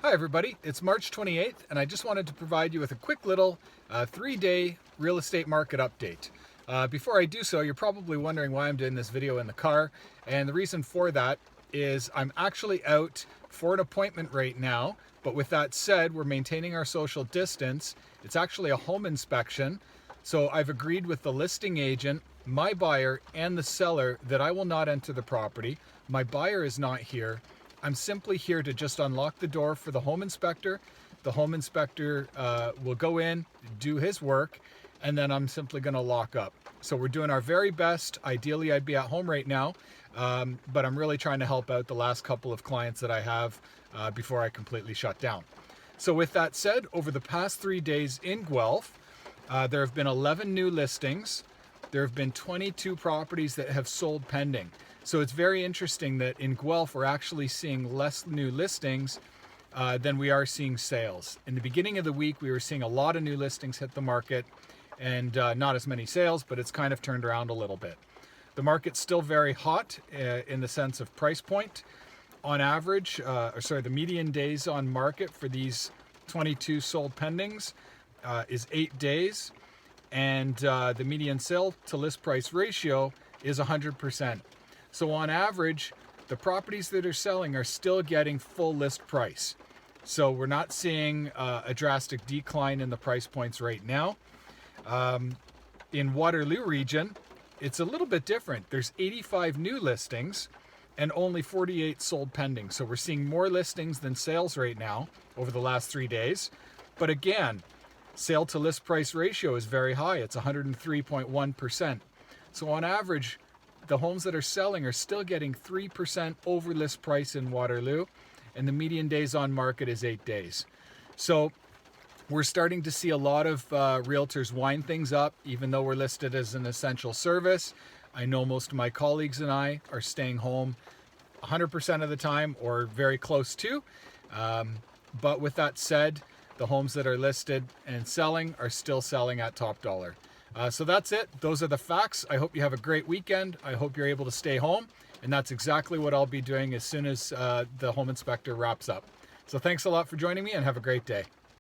Hi everybody, it's March 28th and I just wanted to provide you with a quick little 3-day real estate market update. Before I do so, you're probably wondering why I'm doing this video in the car, and the reason for that is I'm actually out for an appointment right now, but with that said, we're maintaining our social distance. It's actually a home inspection, so I've agreed with the listing agent, my buyer, and the seller that I will not enter the property. My buyer is not here. I'm simply here to just unlock the door for the home inspector. The home inspector will go in, do his work, and then I'm simply going to lock up. So we're doing our very best. Ideally, I'd be at home right now, but I'm really trying to help out the last couple of clients that I have before I completely shut down. So with that said, over the past 3 days in Guelph, there have been 11 new listings. There have been 22 properties that have sold pending. So it's very interesting that in Guelph, we're actually seeing less new listings than we are seeing sales. In the beginning of the week, we were seeing a lot of new listings hit the market and not as many sales, but it's kind of turned around a little bit. The market's still very hot in the sense of price point. On average, the median days on market for these 22 sold pendings is 8 days. And the median sale to list price ratio is 100%. So on average, the properties that are selling are still getting full list price. So we're not seeing a drastic decline in the price points right now. In Waterloo Region, it's a little bit different. There's 85 new listings and only 48 sold pending. So we're seeing more listings than sales right now over the last 3 days. But again, sale to list price ratio is very high. It's 103.1%. So on average, the homes that are selling are still getting 3% over list price in Waterloo, and the median days on market is 8 days. So we're starting to see a lot of realtors wind things up, even though we're listed as an essential service. I know most of my colleagues and I are staying home 100% of the time, or very close to. But with that said, the homes that are listed and selling are still selling at top dollar. So that's it. Those are the facts. I hope you have a great weekend. I hope you're able to stay home. And that's exactly what I'll be doing as soon as the home inspector wraps up. So thanks a lot for joining me and have a great day.